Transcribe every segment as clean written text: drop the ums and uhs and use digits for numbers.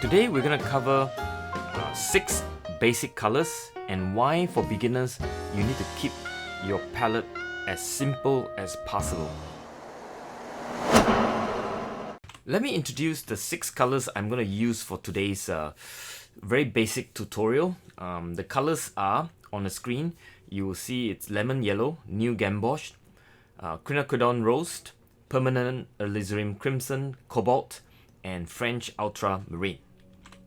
Today we're going to cover 6 basic colors and why for beginners you need to keep your palette as simple as possible. Let me introduce the 6 colors I'm going to use for today's very basic tutorial. The colors are on the screen. You will see it's lemon yellow, new gamboge, quinacridone rose, permanent alizarin crimson, cobalt, and French ultramarine.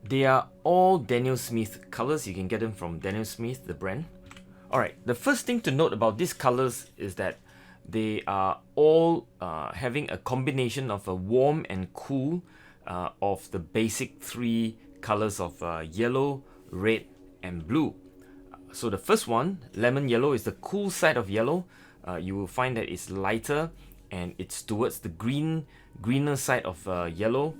They are all Daniel Smith colors. You can get them from Daniel Smith, the brand. Alright, the first thing to note about these colors is that they are all having a combination of a warm and cool of the basic 3 colors of yellow, red, and blue. So the first one, lemon yellow, is the cool side of yellow. You will find that it's lighter and it's towards the greener side of yellow.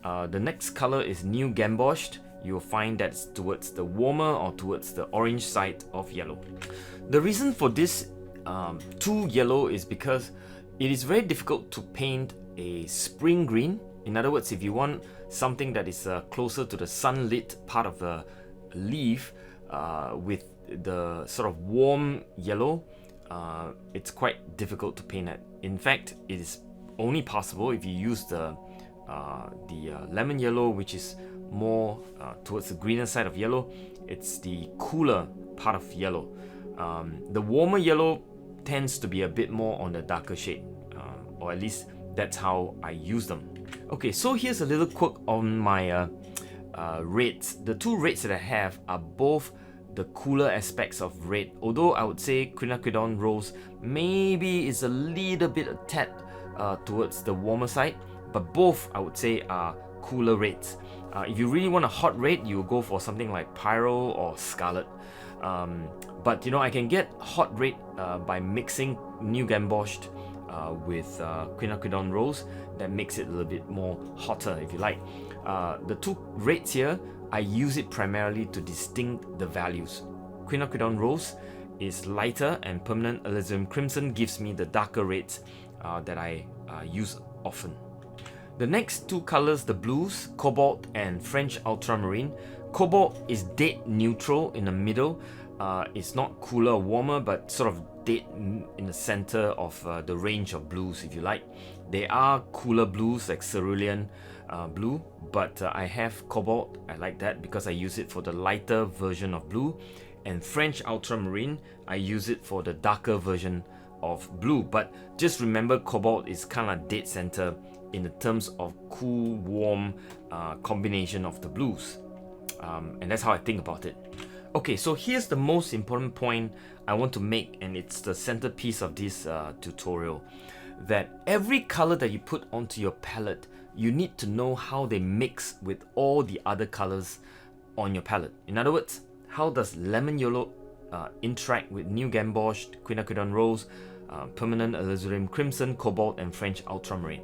The next color is new gamboge. You will find that's towards the warmer or towards the orange side of yellow. The reason for this 2 yellow is because it is very difficult to paint a spring green. In other words, if you want something that is closer to the sunlit part of the leaf with the sort of warm yellow, it's quite difficult to paint it. In fact, it is only possible if you use the lemon yellow, which is more towards the greener side of yellow. It's the cooler part of yellow. The warmer yellow tends to be a bit more on the darker shade, or at least that's how I use them. Okay, so here's a little quirk on my reds. The 2 reds that I have are both the cooler aspects of red, although I would say quinacridone rose maybe is a little bit a tad towards the warmer side, but both I would say are cooler reds. If you really want a hot red, you will go for something like Pyro or Scarlet. But you know, I can get hot red by mixing new gamboge with quinacridone rose. That makes it a little bit more hotter if you like. The 2 reds here, I use it primarily to distinct the values. Quinacridone rose is lighter and permanent alizarin crimson gives me the darker reds that I use often. The next 2 colors, the blues, cobalt and French ultramarine. Cobalt is dead neutral in the middle. It's not cooler or warmer, but sort of dead in the center of the range of blues, if you like. There are cooler blues like cerulean blue, but I have cobalt. I like that because I use it for the lighter version of blue. And French ultramarine, I use it for the darker version of blue. But just remember, cobalt is kind of dead center in the terms of cool, warm combination of the blues. And that's how I think about it. Okay, so here's the most important point I want to make, and it's the centerpiece of this tutorial, that every color that you put onto your palette, you need to know how they mix with all the other colors on your palette. In other words, how does lemon yellow interact with new gamboge, quinacridone rose, permanent alizarin crimson, cobalt, and French ultramarine.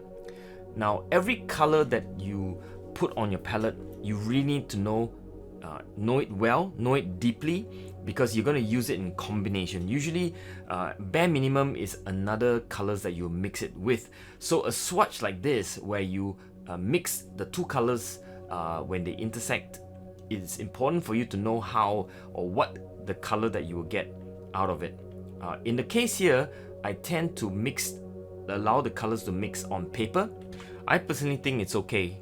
Now, every color that you put on your palette, you really need to know it well, know it deeply, because you're going to use it in combination. Usually, bare minimum is another colors that you mix it with. So a swatch like this, where you mix the 2 colors when they intersect, it's important for you to know how or what the color that you will get out of it. In the case here, I tend to allow the colors to mix on paper. I personally think it's okay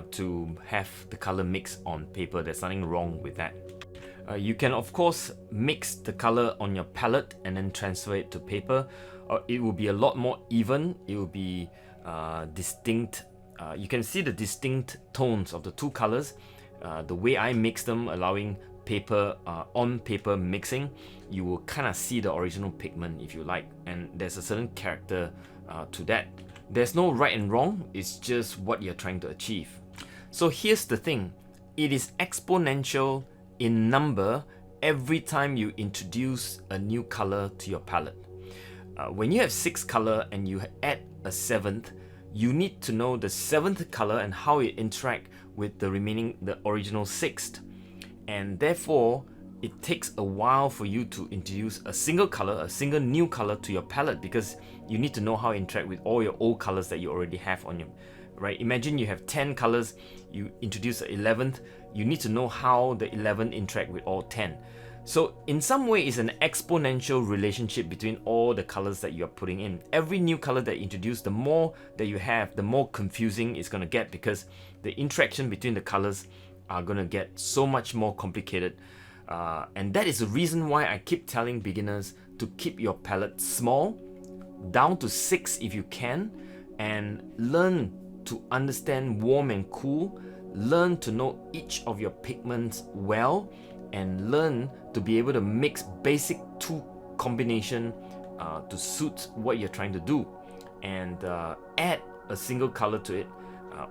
to have the color mix on paper. There's nothing wrong with that. You can of course mix the color on your palette and then transfer it to paper. It will be a lot more even. It will be distinct. You can see the distinct tones of the 2 colors. The way I mix them, allowing paper on paper mixing, you will kind of see the original pigment if you like, and there's a certain character to that. There's no right and wrong, it's just what you're trying to achieve. So here's the thing, it is exponential in number every time you introduce a new color to your palette. When you have 6 color and you add a 7th, you need to know the 7th color and how it interact with the original 6th. And therefore, it takes a while for you to introduce a single color, a single new color to your palette, because you need to know how to interact with all your old colors that you already have on your right? Imagine you have 10 colors, you introduce the 11th, you need to know how the 11 interact with all 10. So in some way, it's an exponential relationship between all the colors that you're putting in. Every new color that you introduce, the more that you have, the more confusing it's going to get, because the interaction between the colors are going to get so much more complicated. And that is the reason why I keep telling beginners to keep your palette small, down to 6 if you can, and learn to understand warm and cool, learn to know each of your pigments well, and learn to be able to mix basic two combination to suit what you're trying to do, and add a single color to it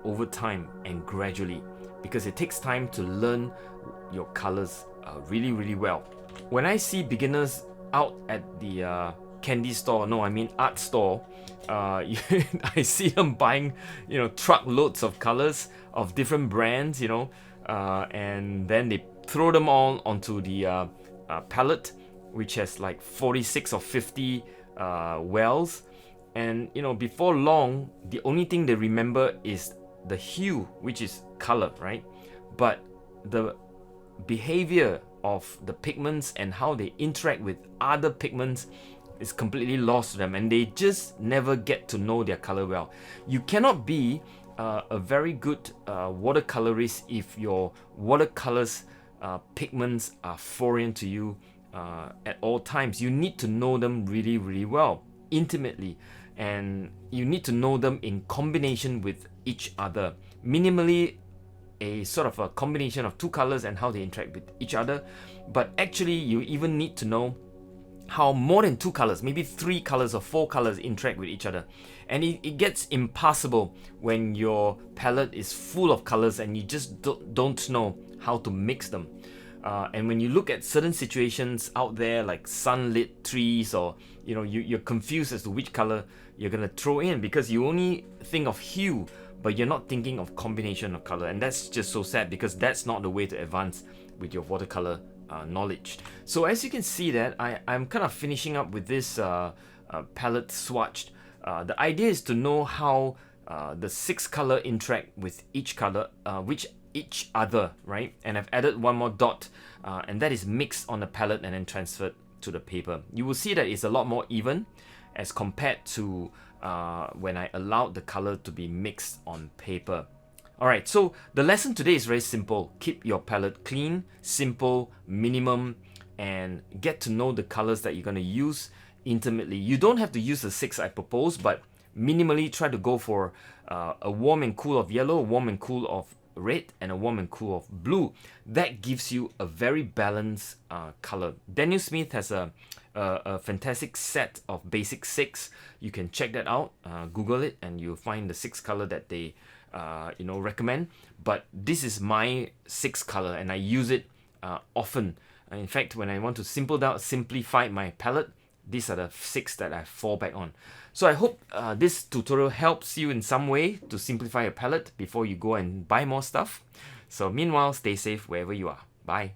over time and gradually, because it takes time to learn your colors really, really well. When I see beginners out at the candy store, no, I mean art store, I see them buying, truckloads of colors of different brands, and then they throw them all onto the palette, which has like 46 or 50 wells, and before long, the only thing they remember is the hue, which is color, right? But the behavior of the pigments and how they interact with other pigments is completely lost to them, and they just never get to know their color well. You cannot be a very good watercolorist if your watercolors pigments are foreign to you at all times. You need to know them really, really well, intimately, and you need to know them in combination with each other. Minimally, a sort of a combination of two colors and how they interact with each other, but actually you even need to know how more than two colors, maybe 3 colors or 4 colors interact with each other. And it gets impossible when your palette is full of colors and you just don't know how to mix them. And when you look at certain situations out there, like sunlit trees, or you're confused as to which color you're gonna throw in, because you only think of hue, but you're not thinking of combination of color. And that's just so sad, because that's not the way to advance with your watercolor knowledge. So as you can see that I'm kind of finishing up with this palette swatched. The idea is to know how the 6 color interact with each color, each other, right? And I've added one more dot, and that is mixed on the palette and then transferred to the paper. You will see that it's a lot more even as compared to when I allowed the color to be mixed on paper. Alright, so the lesson today is very simple. Keep your palette clean, simple, minimum, and get to know the colors that you're going to use intimately. You don't have to use the 6 I proposed, but minimally try to go for a warm and cool of yellow, a warm and cool of red, and a warm and cool of blue. That gives you a very balanced color. Daniel Smith has a fantastic set of basic 6. You can check that out, Google it, and you'll find the 6 color that they recommend. But this is my 6 color, and I use it often. In fact, when I want to simplify my palette, these are the 6 that I fall back on. So I hope this tutorial helps you in some way to simplify your palette before you go and buy more stuff. So meanwhile, stay safe wherever you are. Bye.